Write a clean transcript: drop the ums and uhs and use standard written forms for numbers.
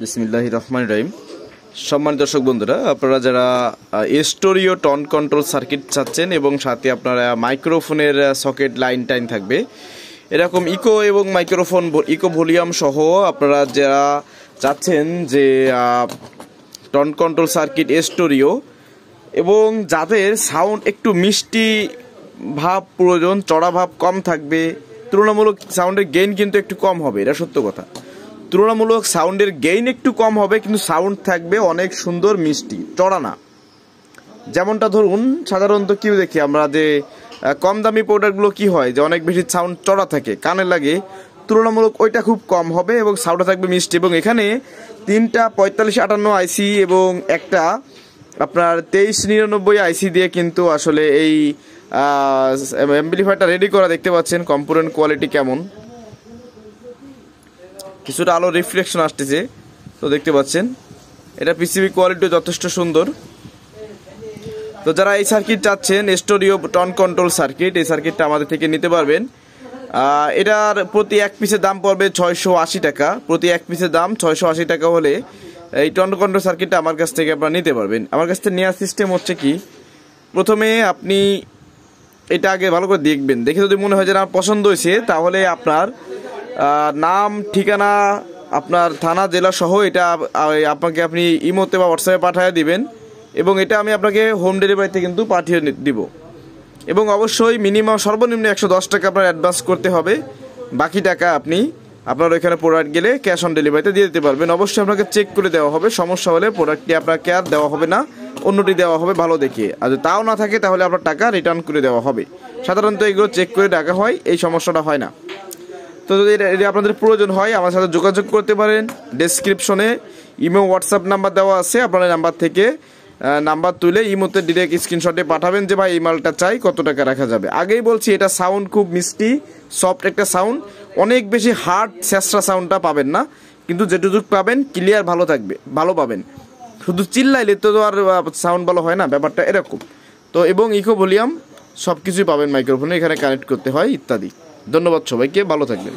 বিসমিল্লাহির রহমানির রহিম। সম্মানিত দর্শক বন্ধুরা, আপনারা যারা স্টোরিও টন কন্ট্রোল সার্কিট চাচ্ছেন এবং সাথে আপনারা মাইক্রোফোনের সকেট লাইন টাইন থাকবে, এরকম ইকো এবং মাইক্রোফোন ইকো ভলিউম সহ আপনারা যারা চাচ্ছেন যে টন কন্ট্রোল সার্কিট স্টোরিও এবং যাদের সাউন্ড একটু মিষ্টি ভাব প্রয়োজন, চড়া ভাব কম থাকবে, তুলনামূলক সাউন্ডের গেইন কিন্তু একটু কম হবে, এটা সত্য কথা। তুলনামূলক সাউন্ডের গেইন একটু কম হবে কিন্তু সাউন্ড থাকবে অনেক সুন্দর মিষ্টি, চড়া না। যেমনটা ধরুন সাধারণত কি দেখি আমরা যে কম দামি প্রোডাক্টগুলো কি হয় যে অনেক বেশি সাউন্ড চড়া থাকে, কানে লাগে, তুলনামূলক ওইটা খুব কম হবে এবং সাউন্ডটা থাকবে মিষ্টি। এবং এখানে 3টা 4558 আইসি এবং একটা আপনার 2399 আইসি দিয়ে কিন্তু আসলে এই অ্যাম্পলিফায়ারটা রেডি করা। দেখতে পাচ্ছেন কম্পোনেন্ট কোয়ালিটি কেমন, কিছুটা আলো রিফ্লেকশন আসতেছে, তো দেখতে পাচ্ছেন এটা পিসিবি কোয়ালিটি যথেষ্ট সুন্দর। তো যারা এই সার্কিট চাচ্ছেন স্টোরিও টন কন্ট্রোল সার্কিট, এই সার্কিটটা আমাদের থেকে নিতে পারবেন। এটার প্রতি এক পিসের দাম পড়বে 680 টাকা। প্রতি এক পিসের দাম 680 টাকা হলে এই টন কন্ট্রোল সার্কিটটা আমার কাছ থেকে আপনারা নিতে পারবেন। আমার কাছ থেকে নেওয়ার সিস্টেম হচ্ছে কি, প্রথমে আপনি এটা আগে ভালো করে দেখবেন, দেখে যদি মনে হয় যে আমার পছন্দ হয়েছে তাহলে আপনার নাম, ঠিকানা, আপনার থানা, জেলা সহ এটা আপনাকে আপনি ইমোতে বা হোয়াটসঅ্যাপে পাঠিয়ে দিবেন এবং এটা আমি আপনাকে হোম ডেলিভারিতে কিন্তু পাঠিয়ে দিব। এবং অবশ্যই মিনিমাম সর্বনিম্ন 110 টাকা আপনার অ্যাডভান্স করতে হবে। বাকি টাকা আপনি আপনার ওইখানে প্রোডাক্ট গেলে ক্যাশ অন ডেলিভারিতে দিয়ে দিতে পারবেন। অবশ্যই আপনাকে চেক করে দেওয়া হবে, সমস্যা হলে প্রোডাক্টটি আপনাকে আর দেওয়া হবে না, অন্যটি দেওয়া হবে ভালো দেখে। আর যদি তাও না থাকে তাহলে আপনার টাকা রিটার্ন করে দেওয়া হবে। সাধারণত এগুলো চেক করে টাকা হয়, এই সমস্যাটা হয় না। তো যদি এটা আপনাদের প্রয়োজন হয় আমার সাথে যোগাযোগ করতে পারেন। ডেসক্রিপশনে ইমো হোয়াটসঅ্যাপ নাম্বার দেওয়া আছে, আপনার নাম্বার থেকে নাম্বার তুলে ইমোতে ডিরেক্ট স্ক্রিনশটে পাঠাবেন যে ভাই এই মালটা চাই, কত টাকা রাখা যাবে। আগেই বলছি এটা সাউন্ড খুব মিষ্টি সফট একটা সাউন্ড, অনেক বেশি হার্ড স্যাঁচড়া সাউন্ডটা পাবেন না, কিন্তু যেটুকু পাবেন ক্লিয়ার ভালো থাকবে, ভালো পাবেন। শুধু চিল্লাইলে তো আর সাউন্ড ভালো হয় না, ব্যাপারটা এরকম। তো এবং ইকো ভলিউম সব কিছুই পাবেন মাইক্রোফোনে, এখানে কানেক্ট করতে হয় ইত্যাদি। ধন্যবাদ সবাইকে, ভালো থাকবেন।